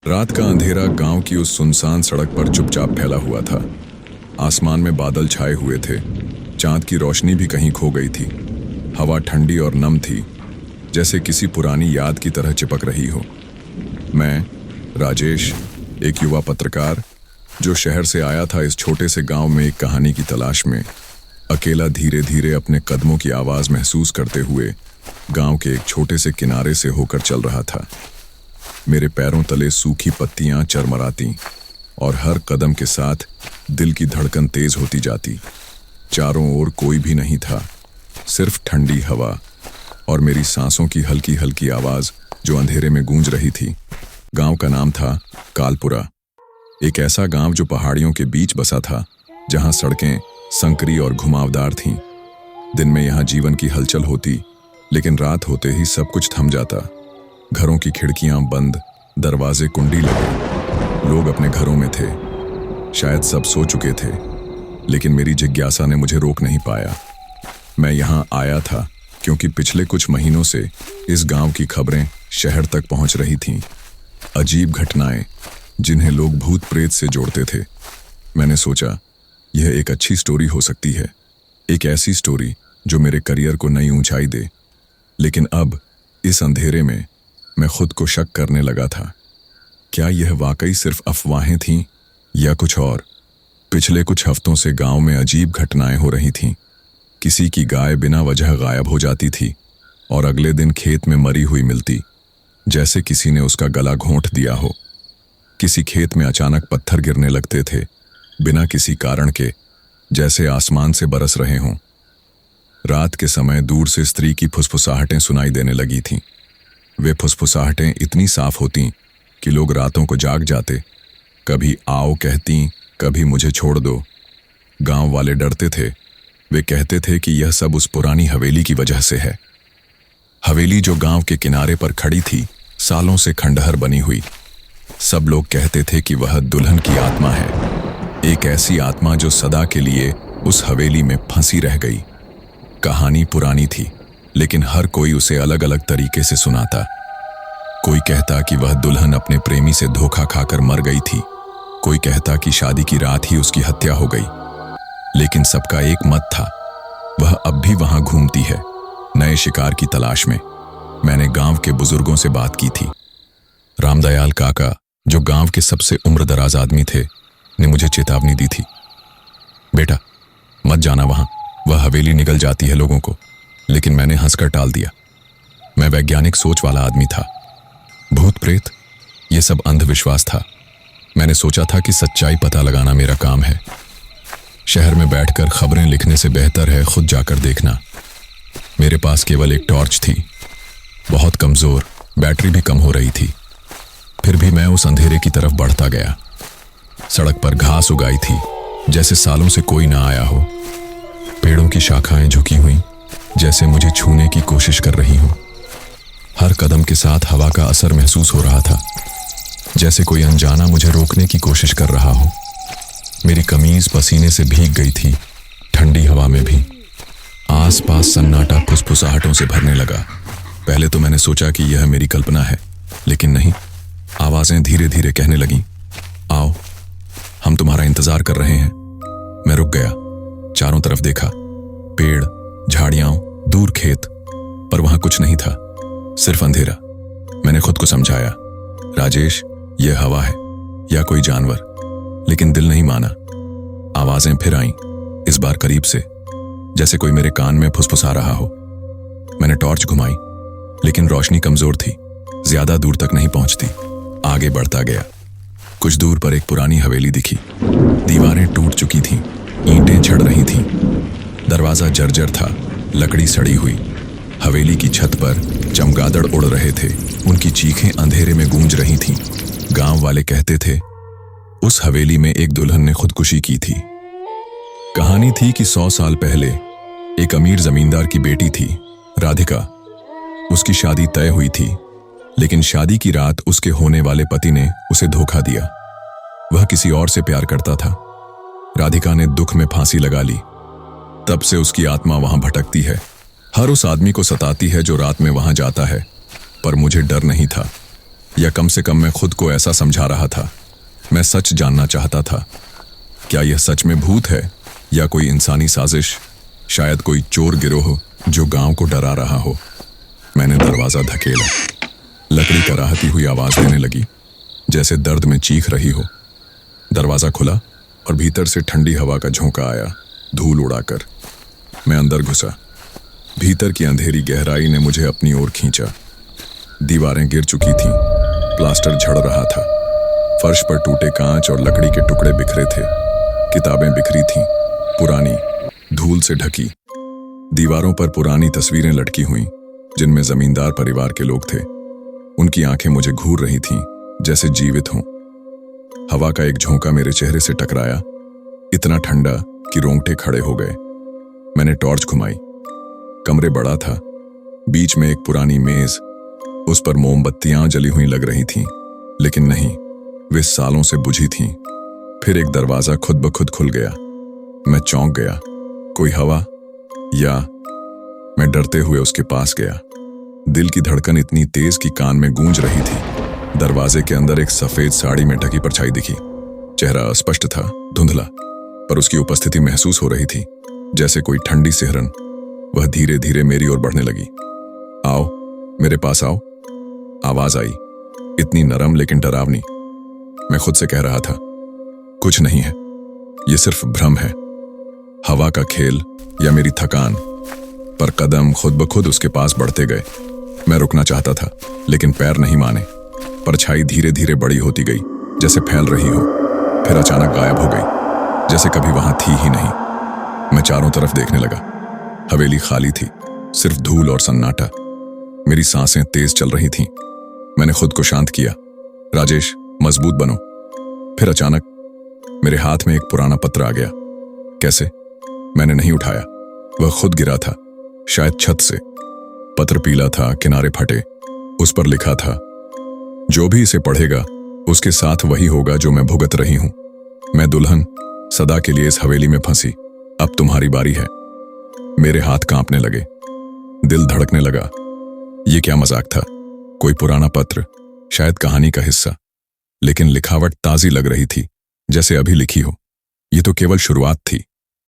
रात का अंधेरा गांव की उस सुनसान सड़क पर चुपचाप फैला हुआ था। आसमान में बादल छाए हुए थे। चांद की रोशनी भी कहीं खो गई थी। हवा ठंडी और नम थी, जैसे किसी पुरानी याद की तरह चिपक रही हो। मैं, राजेश, एक युवा पत्रकार जो शहर से आया था, इस छोटे से गांव में एक कहानी की तलाश में, अकेला धीरे धीरे अपने कदमों की आवाज महसूस करते हुए गांव के एक छोटे से किनारे से होकर चल रहा था। मेरे पैरों तले सूखी पत्तियां चरमराती और हर कदम के साथ दिल की धड़कन तेज होती जाती। चारों ओर कोई भी नहीं था, सिर्फ ठंडी हवा और मेरी सांसों की हल्की हल्की आवाज जो अंधेरे में गूंज रही थी। गांव का नाम था कालपुरा, एक ऐसा गांव जो पहाड़ियों के बीच बसा था, जहां सड़कें संकरी और घुमावदार थीं। दिन में यहां जीवन की हलचल होती, लेकिन रात होते ही सब कुछ थम जाता। घरों की खिड़कियां बंद, दरवाजे कुंडी लगे। लोग अपने घरों में थे, शायद सब सो चुके थे, लेकिन मेरी जिज्ञासा ने मुझे रोक नहीं पाया। मैं यहां आया था क्योंकि पिछले कुछ महीनों से इस गांव की खबरें शहर तक पहुंच रही थीं। अजीब घटनाएं जिन्हें लोग भूत प्रेत से जोड़ते थे। मैंने सोचा यह एक अच्छी स्टोरी हो सकती है, एक ऐसी स्टोरी जो मेरे करियर को नई ऊंचाई दे। लेकिन अब इस अंधेरे में मैं खुद को शक करने लगा था। क्या यह वाकई सिर्फ अफवाहें थीं या कुछ और? पिछले कुछ हफ्तों से गांव में अजीब घटनाएं हो रही थीं। किसी की गाय बिना वजह गायब हो जाती थी और अगले दिन खेत में मरी हुई मिलती, जैसे किसी ने उसका गला घोंट दिया हो। किसी खेत में अचानक पत्थर गिरने लगते थे, बिना किसी कारण के, जैसे आसमान से बरस रहे हों। रात के समय दूर से स्त्री की फुसफुसाहटें सुनाई देने लगी थीं। वे फुसफुसाहटें इतनी साफ होती कि लोग रातों को जाग जाते। कभी आओ कहती, कभी मुझे छोड़ दो। गांव वाले डरते थे। वे कहते थे कि यह सब उस पुरानी हवेली की वजह से है। हवेली जो गांव के किनारे पर खड़ी थी, सालों से खंडहर बनी हुई। सब लोग कहते थे कि वह दुल्हन की आत्मा है, एक ऐसी आत्मा जो सदा के लिए उस हवेली में फंसी रह गई। कहानी पुरानी थी, लेकिन हर कोई उसे अलग अलग तरीके से सुनाता। कोई कहता कि वह दुल्हन अपने प्रेमी से धोखा खाकर मर गई थी। कोई कहता कि शादी की रात ही उसकी हत्या हो गई। लेकिन सबका एक मत था, वह अब भी वहां घूमती है, नए शिकार की तलाश में। मैंने गांव के बुजुर्गों से बात की थी। रामदयाल काका, जो गांव के सबसे उम्रदराज आदमी थे, ने मुझे चेतावनी दी थी, बेटा मत जाना वहां, वह हवेली निगल जाती है लोगों को। लेकिन मैंने हंसकर टाल दिया। मैं वैज्ञानिक सोच वाला आदमी था। भूत प्रेत, यह सब अंधविश्वास था। मैंने सोचा था कि सच्चाई पता लगाना मेरा काम है। शहर में बैठकर खबरें लिखने से बेहतर है खुद जाकर देखना। मेरे पास केवल एक टॉर्च थी, बहुत कमजोर, बैटरी भी कम हो रही थी। फिर भी मैं उस अंधेरे की तरफ बढ़ता गया। सड़क पर घास उगाई थी, जैसे सालों से कोई ना आया हो। पेड़ों की शाखाएं झुकी हुई, जैसे मुझे छूने की कोशिश कर रही हो। हर कदम के साथ हवा का असर महसूस हो रहा था, जैसे कोई अनजाना मुझे रोकने की कोशिश कर रहा हो। मेरी कमीज पसीने से भीग गई थी, ठंडी हवा में भी। आसपास सन्नाटा फुसफुसाहटों से भरने लगा। पहले तो मैंने सोचा कि यह मेरी कल्पना है, लेकिन नहीं। आवाजें धीरे धीरे कहने लगीं, आओ, हम तुम्हारा इंतजार कर रहे हैं। मैं रुक गया, चारों तरफ देखा, पेड़, झाड़ियां, दूर खेत, पर वहां कुछ नहीं था, सिर्फ अंधेरा। मैंने खुद को समझाया, राजेश, यह हवा है या कोई जानवर। लेकिन दिल नहीं माना। आवाजें फिर आईं, इस बार करीब से, जैसे कोई मेरे कान में फुसफुसा रहा हो। मैंने टॉर्च घुमाई, लेकिन रोशनी कमजोर थी, ज्यादा दूर तक नहीं पहुंचती। आगे बढ़ता गया। कुछ दूर पर एक पुरानी हवेली दिखी। दीवारें टूट चुकी थीं, ईंटें झड़ रही थीं, दरवाजा जर्जर था, लकड़ी सड़ी हुई। हवेली की छत पर चमगादड़ उड़ रहे थे, उनकी चीखें अंधेरे में गूंज रही थीं। गांव वाले कहते थे उस हवेली में एक दुल्हन ने खुदकुशी की थी। कहानी थी कि 100 साल पहले एक अमीर जमींदार की बेटी थी, राधिका। उसकी शादी तय हुई थी, लेकिन शादी की रात उसके होने वाले पति ने उसे धोखा दिया। वह किसी और से प्यार करता था। राधिका ने दुख में फांसी लगा ली। तब से उसकी आत्मा वहां भटकती है, हर उस आदमी को सताती है जो रात में वहां जाता है। पर मुझे डर नहीं था, या कम से कम मैं खुद को ऐसा समझा रहा था। मैं सच जानना चाहता था। क्या यह सच में भूत है या कोई इंसानी साजिश, शायद कोई चोर गिरोह जो गांव को डरा रहा हो। मैंने दरवाजा धकेला। लकड़ी कराहती हुई आवाज देने लगी, जैसे दर्द में चीख रही हो। दरवाजा खुला और भीतर से ठंडी हवा का झोंका आया, धूल उड़ाकर। मैं अंदर घुसा। भीतर की अंधेरी गहराई ने मुझे अपनी ओर खींचा। दीवारें गिर चुकी थीं, प्लास्टर झड़ रहा था, फर्श पर टूटे कांच और लकड़ी के टुकड़े बिखरे थे। किताबें बिखरी थीं, पुरानी, धूल से ढकी। दीवारों पर पुरानी तस्वीरें लटकी हुईं, जिनमें जमींदार परिवार के लोग थे। उनकी आंखें मुझे घूर रही थीं, जैसे जीवित हों। हवा का एक झोंका मेरे चेहरे से टकराया, इतना ठंडा कि रोंगटे खड़े हो गए। मैंने टॉर्च घुमाई। कमरे बड़ा था, बीच में एक पुरानी मेज, उस पर मोमबत्तियां जली हुई लग रही थीं, लेकिन नहीं, वे सालों से बुझी थीं। फिर एक दरवाजा खुद ब खुद खुल गया। मैं चौंक गया। कोई हवा, या मैं डरते हुए उसके पास गया। दिल की धड़कन इतनी तेज कि कान में गूंज रही थी। दरवाजे के अंदर एक सफेद साड़ी में ढकी परछाई दिखी। चेहरा अस्पष्ट था, धुंधला, पर उसकी उपस्थिति महसूस हो रही थी, जैसे कोई ठंडी सिहरन। वह धीरे धीरे मेरी ओर बढ़ने लगी। आओ, मेरे पास आओ। आवाज आई, इतनी नरम लेकिन डरावनी। मैं खुद से कह रहा था, कुछ नहीं है, ये सिर्फ भ्रम है, हवा का खेल या मेरी थकान। पर कदम खुद ब खुद उसके पास बढ़ते गए। मैं रुकना चाहता था, लेकिन पैर नहीं माने। परछाई धीरे धीरे बड़ी होती गई, जैसे फैल रही हो, फिर अचानक गायब हो गई, जैसे कभी वहां थी ही नहीं। मैं चारों तरफ देखने लगा। हवेली खाली थी, सिर्फ धूल और सन्नाटा। मेरी सांसें तेज चल रही थीं। मैंने खुद को शांत किया, राजेश, मजबूत बनो। फिर अचानक मेरे हाथ में एक पुराना पत्र आ गया। कैसे? मैंने नहीं उठाया, वह खुद गिरा था, शायद छत से। पत्र पीला था, किनारे फटे। उस पर लिखा था, जो भी इसे पढ़ेगा उसके साथ वही होगा जो मैं भुगत रही हूं। मैं दुल्हन, सदा के लिए इस हवेली में फंसी। अब तुम्हारी बारी है। मेरे हाथ कांपने लगे, दिल धड़कने लगा। ये क्या मजाक था? कोई पुराना पत्र, शायद कहानी का हिस्सा, लेकिन लिखावट ताजी लग रही थी, जैसे अभी लिखी हो। ये तो केवल शुरुआत थी।